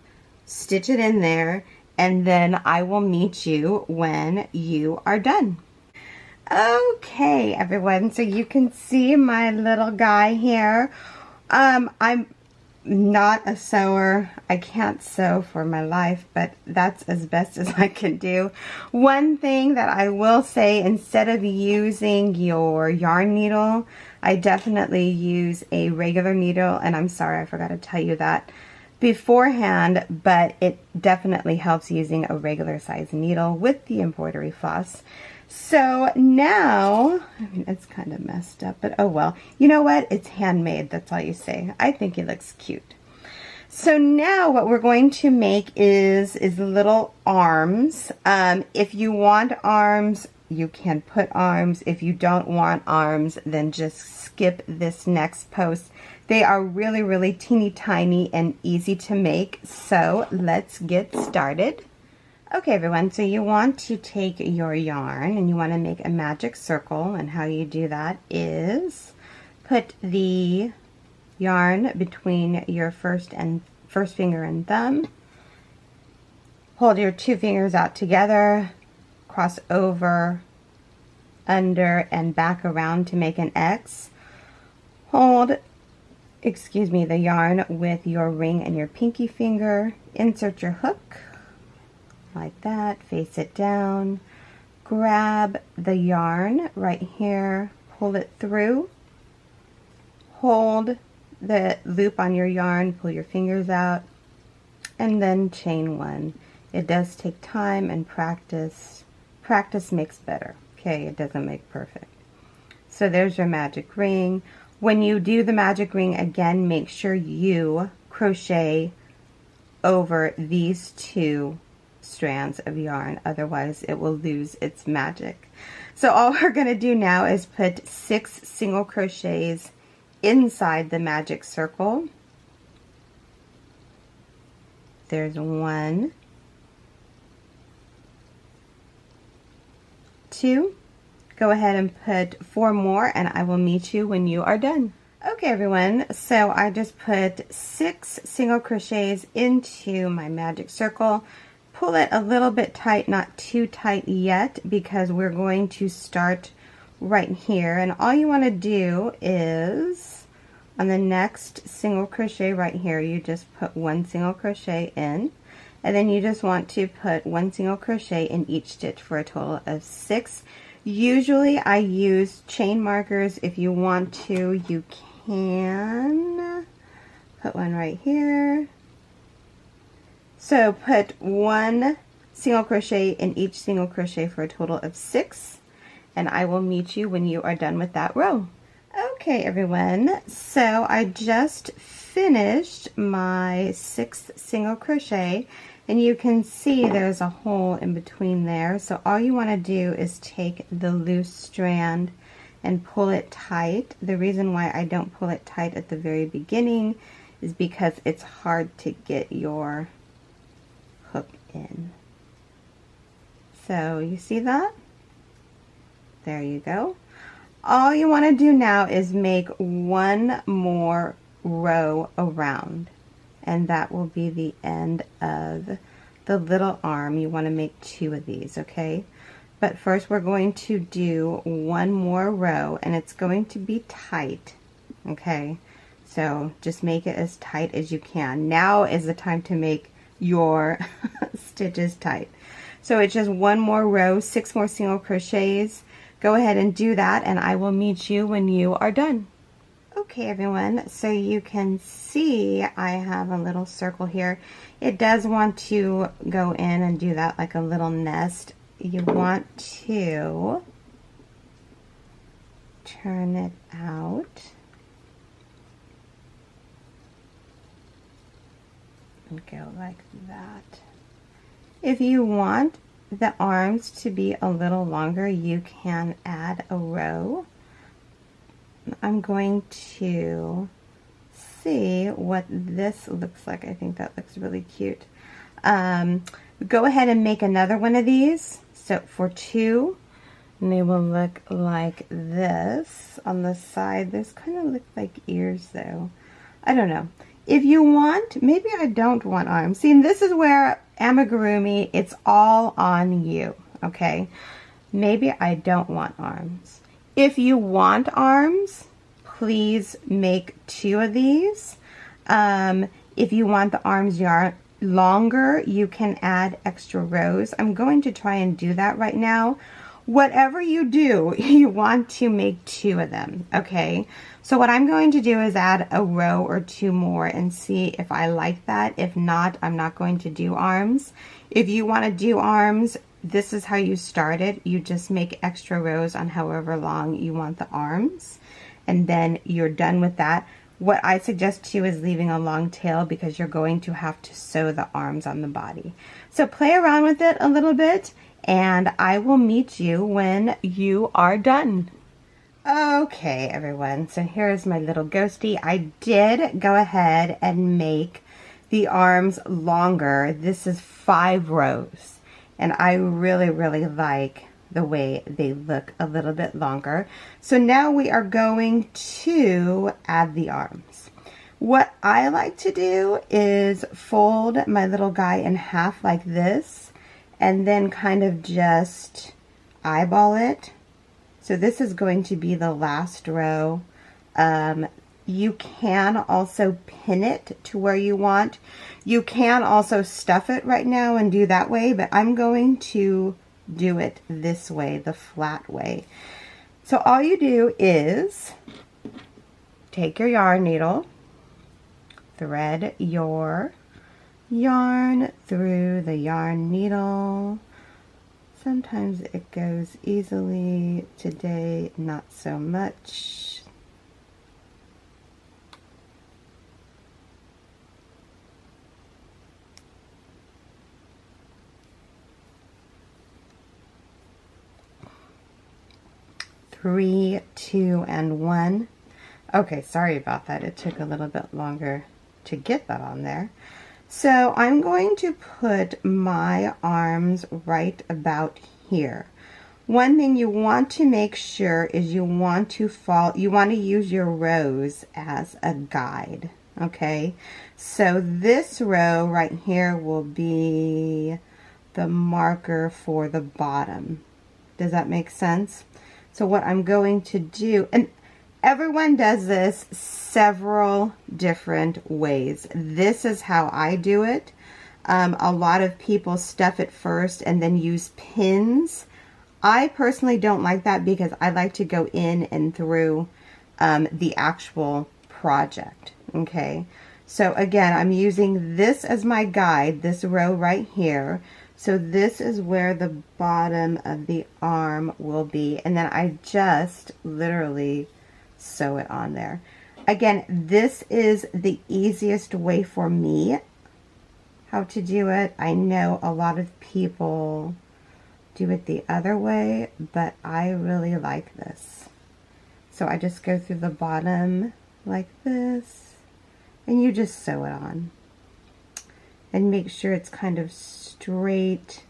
stitch it in there, and then I will meet you when you are done. Okay, everyone, so you can see my little guy here. I'm not a sewer. I can't sew for my life, but that's as best as I can do. One thing that I will say, instead of using your yarn needle, I definitely use a regular needle, and I'm sorry I forgot to tell you that beforehand, but it definitely helps using a regular size needle with the embroidery floss. So now, I mean, it's kind of messed up, but oh well. You know what? It's handmade. That's all you say. I think it looks cute. So now what we're going to make is little arms. If you want arms you can put arms. If you don't want arms, then just skip this next post. They are really, really teeny tiny and easy to make. So let's get started. Okay, everyone, so you want to take your yarn and you want to make a magic circle, and how you do that is put the yarn between your first finger and thumb. Hold your two fingers out together, cross over, under, and back around to make an X. Hold, the yarn with your ring and your pinky finger. Insert your hook like that, face it down. Grab the yarn right here, pull it through. Hold the loop on your yarn, pull your fingers out, and then chain one. It does take time and practice. Practice makes better. Okay, it doesn't make perfect. So there's your magic ring. When you do the magic ring again, make sure you crochet over these two strands of yarn, otherwise it will lose its magic. So all we're going to do now is put 6 single crochets inside the magic circle. There's 1, 2. Go ahead and put 4 more, and I will meet you when you are done. Okay, everyone, so I just put 6 single crochets into my magic circle. Pull it a little bit tight, not too tight yet, because we're going to start right here. And all you want to do is on the next single crochet right here, you just put 1 single crochet in, and then you just want to put 1 single crochet in each stitch for a total of 6. Usually I use chain markers. If you want to, you can put one right here. So put 1 single crochet in each single crochet for a total of 6, and I will meet you when you are done with that row. Okay, everyone, so I just finished my 6th single crochet, and you can see there's a hole in between there. So all you want to do is take the loose strand and pull it tight. The reason why I don't pull it tight at the very beginning is because it's hard to get your hook in. So you see that? There you go. All you want to do now is make 1 more row around, and that will be the end of the little arm. You want to make 2 of these, okay? But first we're going to do 1 more row, and it's going to be tight, okay? So just make it as tight as you can. Now is the time to make your stitches tight. So it's just 1 more row, 6 more single crochets. Go ahead and do that, and I will meet you when you are done. Okay, everyone, so you can see I have a little circle here. It does want to go in and do that like a little nest. You want to turn it out and go like that. If you want the arms to be a little longer, you can add a row. I'm going to see what this looks like. I think that looks really cute. Go ahead and make another one of these. So for 2, and they will look like this on the side. This kind of looks like ears though. I don't know. If you want, maybe I don't want arms. See, this is where amigurumi, it's all on you, okay? Maybe I don't want arms. If you want arms, please make 2 of these. If you want the arms yarn longer, you can add extra rows. I'm going to try and do that right now. Whatever you do, you want to make 2 of them, okay? So what I'm going to do is add a row or 2 more and see if I like that. If not, I'm not going to do arms. If you want to do arms, this is how you start it. You just make extra rows on however long you want the arms, and then you're done with that. What I suggest too is leaving a long tail because you're going to have to sew the arms on the body. So play around with it a little bit, and I will meet you when you are done. Okay, everyone, so here's my little ghosty. I did go ahead and make the arms longer. This is 5 rows, and I really, really like the way they look a little bit longer. So now we are going to add the arms. What I like to do is fold my little guy in half like this, and then kind of just eyeball it. So this is going to be the last row. You can also pin it to where you want. You can also stuff it right now and do that way, but I'm going to do it this way, the flat way. So all you do is take your yarn needle, thread your yarn through the yarn needle. Sometimes it goes easily, today not so much. Three, 2, and 1. Okay, sorry about that. It took a little bit longer to get that on there. So I'm going to put my arms right about here. One thing you want to make sure is you want to use your rows as a guide, okay? So this row right here will be the marker for the bottom. Does that make sense? So what I'm going to do, and everyone does this several different ways. This is how I do it. A lot of people stuff it first and then use pins. I personally don't like that because I like to go in and through the actual project. Okay, so again, I'm using this as my guide, this row right here. So this is where the bottom of the arm will be, and then I just literally sew it on there. Again, this is the easiest way for me how to do it. I know a lot of people do it the other way, but I really like this. So I just go through the bottom like this, and you just sew it on. And make sure it's kind of straight,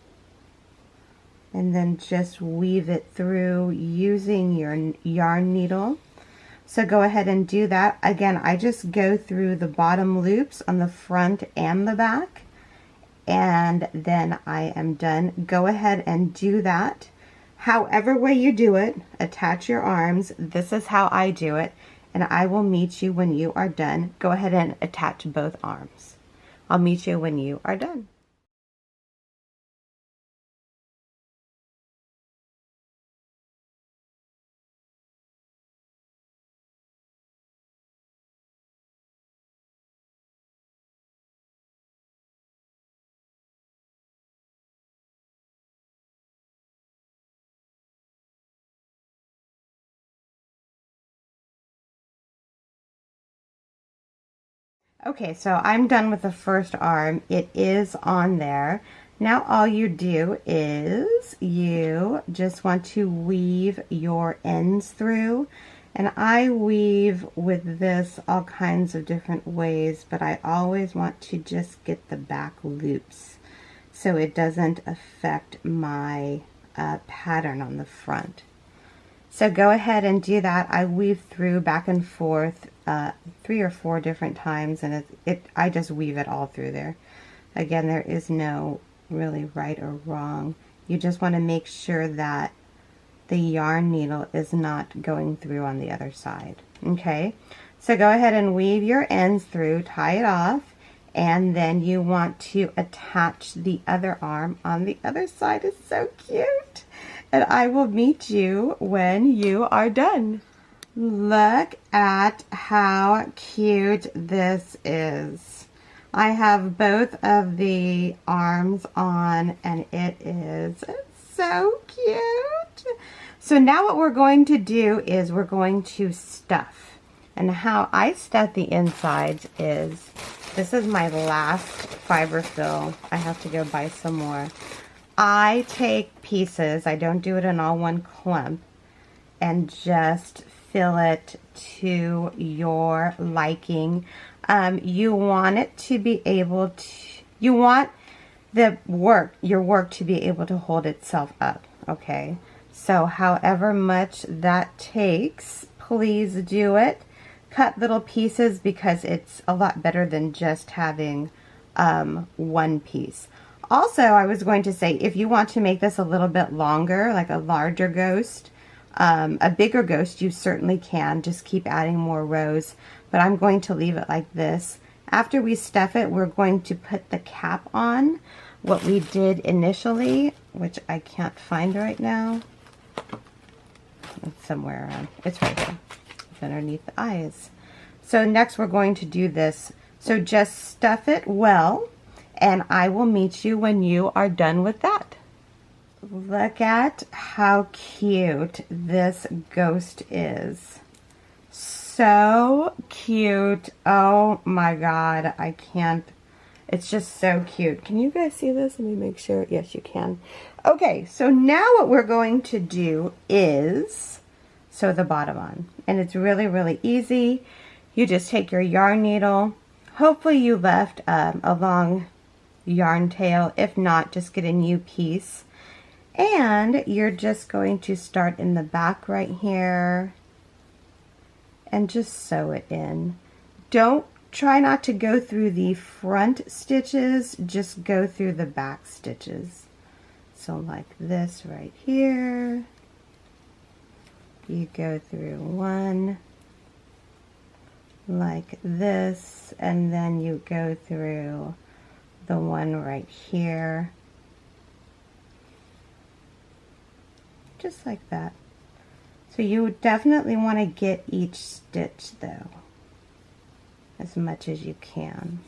and then just weave it through using your yarn needle. So go ahead and do that. Again, I just go through the bottom loops on the front and the back, and then I am done. Go ahead and do that. However way you do it, attach your arms. This is how I do it, and I will meet you when you are done. Go ahead and attach both arms. I'll meet you when you are done. Okay, so I'm done with the first arm. It is on there. Now all you do is you just want to weave your ends through. And I weave with this all kinds of different ways, but I always want to just get the back loops so it doesn't affect my pattern on the front. So go ahead and do that. I weave through back and forth 3 or 4 different times, and I just weave it all through there. Again, there is no really right or wrong. You just want to make sure that the yarn needle is not going through on the other side. Okay, so go ahead and weave your ends through, tie it off, and then you want to attach the other arm on the other side. It's so cute. And I will meet you when you are done. Look at how cute this is. I have both of the arms on, and it's so cute. So now what we're going to do is we're going to stuff. And how I stuff the insides is, this is my last fiber fill. I have to go buy some more. I take pieces, I don't do it in all one clump, and just fill it to your liking. You want it to be able to, you want your work to be able to hold itself up, okay? So however much that takes, please do it. Cut little pieces because it's a lot better than just having one piece. Also, I was going to say, if you want to make this a little bit longer, like a larger ghost, a bigger ghost, you certainly can. Just keep adding more rows, but I'm going to leave it like this. After we stuff it, we're going to put the cap on, what we did initially, which I can't find right now. It's somewhere around. It's right here. It's underneath the eyes. So next we're going to do this. So just stuff it well, and I will meet you when you are done with that. Look at how cute this ghost is. So cute. Oh my God, I can't. It's just so cute. Can you guys see this? Let me make sure. Yes, you can. Okay, so now what we're going to do is sew the bottom on. And it's really, really easy. You just take your yarn needle. Hopefully you left a long yarn tail. If not, just get a new piece. And you're just going to start in the back right here and just sew it in. Try not to go through the front stitches, just go through the back stitches. So like this right here, you go through one like this, and then you go through the one right here, just like that. So you definitely want to get each stitch though, as much as you can.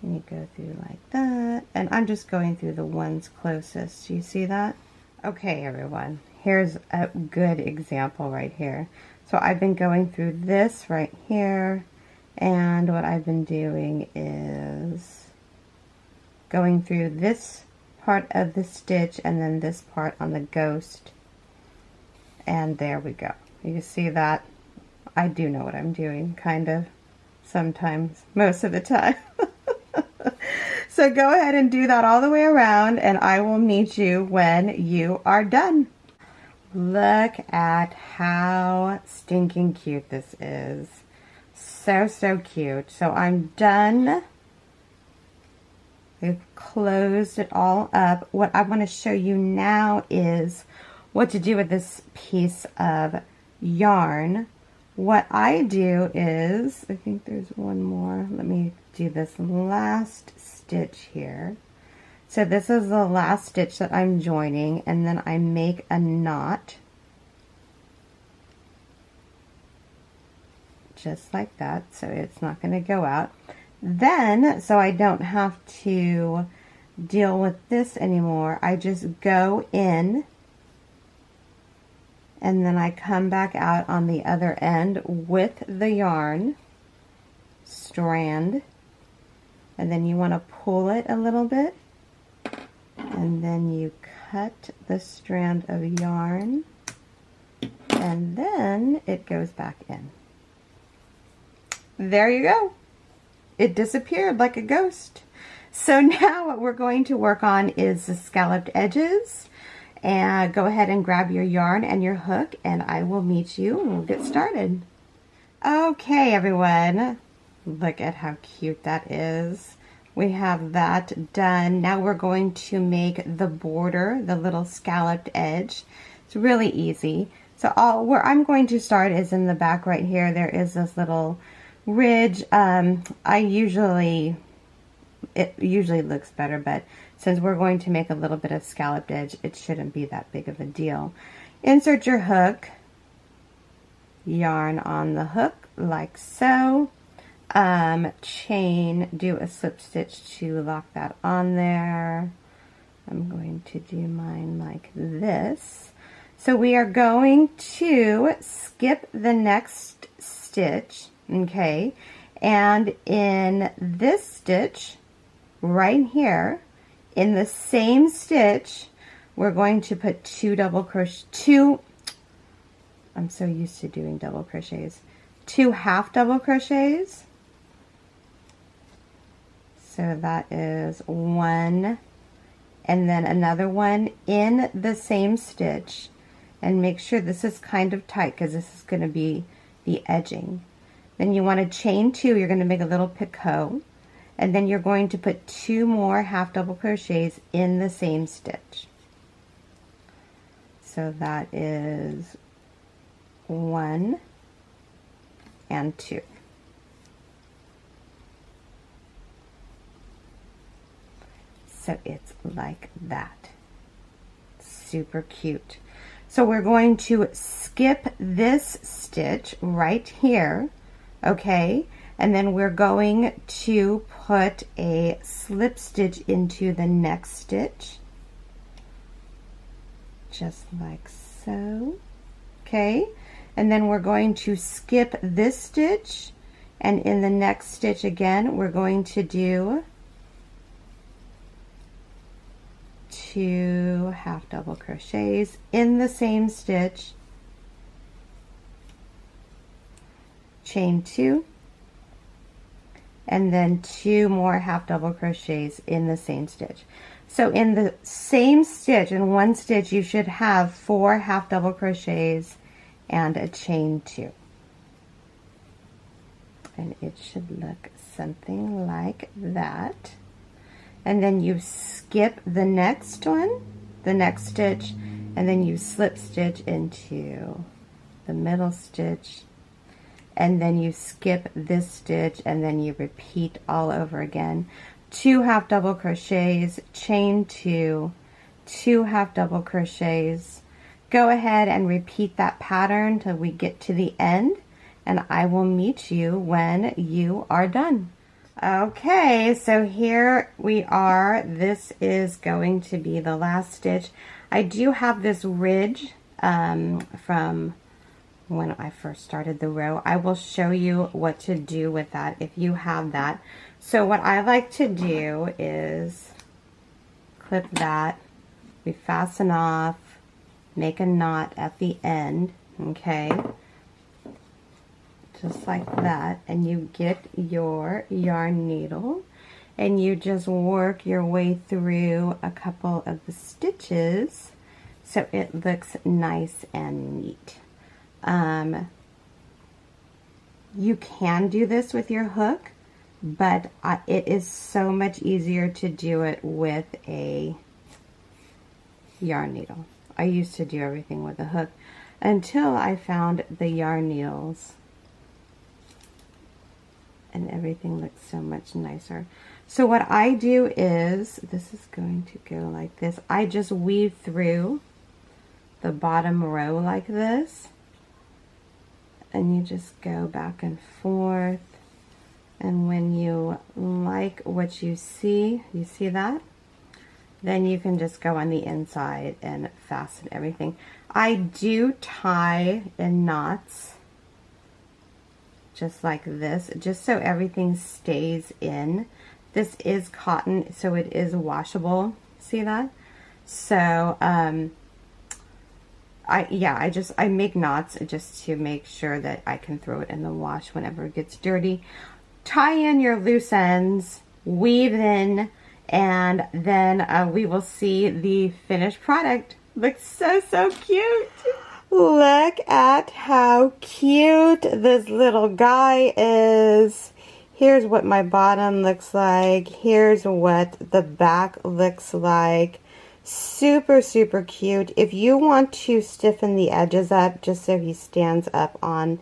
And you go through like that, and I'm just going through the ones closest. You see that? Okay, everyone, here's a good example right here. So I've been going through this right here, and what I've been doing is going through this part of the stitch and then this part on the ghost, and there we go. You see that? I do know what I'm doing, kind of, sometimes, most of the time. So go ahead and do that all the way around, and I will meet you when you are done. Look at how stinking cute this is. So, so cute. So I'm done. We've closed it all up. What I want to show you now is what to do with this piece of yarn. What I do is, I think there's one more. Let me do this last stitch here. So this is the last stitch that I'm joining, and then I make a knot. Just like that, so it's not going to go out. Then, so I don't have to deal with this anymore, I just go in, and then I come back out on the other end with the yarn strand, and then you want to pull it a little bit, and then you cut the strand of yarn, and then it goes back in. There you go. It disappeared like a ghost. So now what we're going to work on is the scalloped edges. And go ahead and grab your yarn and your hook, and I will meet you and we'll get started. Okay, everyone. Look at how cute that is. We have that done. Now we're going to make the border, the little scalloped edge. It's really easy. So where I'm going to start is in the back right here. There is this little ridge. It usually looks better, but since we're going to make a little bit of scalloped edge, it shouldn't be that big of a deal. Insert your hook, yarn on the hook like so, chain, do a slip stitch to lock that on there. I'm going to do mine like this. So we are going to skip the next stitch, okay, and in this stitch right here in the same stitch, we're going to put I'm so used to doing double crochets, 2 half double crochets. So that is 1, and then another one in the same stitch, and make sure this is kind of tight because this is going to be the edging. Then you want to chain 2, you're going to make a little picot, and then you're going to put 2 more half double crochets in the same stitch. So that is 1 and 2. So it's like that. Super cute. So we're going to skip this stitch right here, okay? And then we're going to put a slip stitch into the next stitch, just like so, okay? And then we're going to skip this stitch, and in the next stitch again, we're going to do 2 half double crochets in the same stitch, chain 2, and then 2 more half double crochets in the same stitch. So in the same stitch, in one stitch, you should have 4 half double crochets and a chain 2. And it should look something like that. And then you skip the next one, the next stitch, and then you slip stitch into the middle stitch, and then you skip this stitch, and then you repeat all over again. 2 half double crochets, chain 2, 2 half double crochets. Go ahead and repeat that pattern till we get to the end, and I will meet you when you are done. Okay, so here we are. This is going to be the last stitch. I do have this ridge from when I first started the row. I will show you what to do with that if you have that. So what I like to do is clip that, we fasten off, make a knot at the end, okay? Just like that, and you get your yarn needle and you just work your way through a couple of the stitches so it looks nice and neat. You can do this with your hook, but it is so much easier to do it with a yarn needle. I used to do everything with a hook until I found the yarn needles, and everything looks so much nicer. So what I do is, this is going to go like this. I just weave through the bottom row like this, and you just go back and forth. And when you like what you see that? Then you can just go on the inside and fasten everything. I do tie in knots, just like this, just so everything stays in. This is cotton, so it is washable. See that? So I make knots just to make sure that I can throw it in the wash whenever it gets dirty. Tie in your loose ends, weave in, and then we will see the finished product. Looks so, so cute. Look at how cute this little guy is. Here's what my bottom looks like. Here's what the back looks like. Super, super cute. If you want to stiffen the edges up, just so he stands up on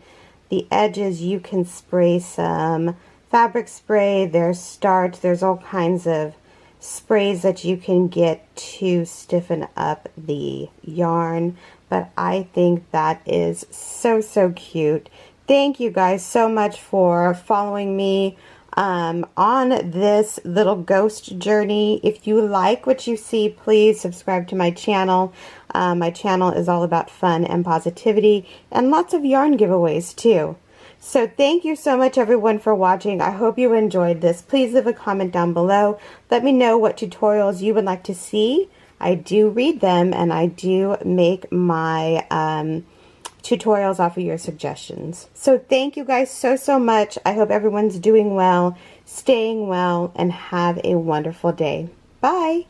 the edges, you can spray some fabric spray. There's starch. There's all kinds of sprays that you can get to stiffen up the yarn. But I think that is so, so cute. Thank you guys so much for following me on this little ghost journey. If you like what you see, please subscribe to my channel. My channel is all about fun and positivity and lots of yarn giveaways too. So thank you so much everyone for watching. I hope you enjoyed this. Please leave a comment down below. Let me know what tutorials you would like to see. I do read them and I do make my tutorials off of your suggestions. So thank you guys so much. I hope everyone's doing well, staying well, and have a wonderful day. Bye.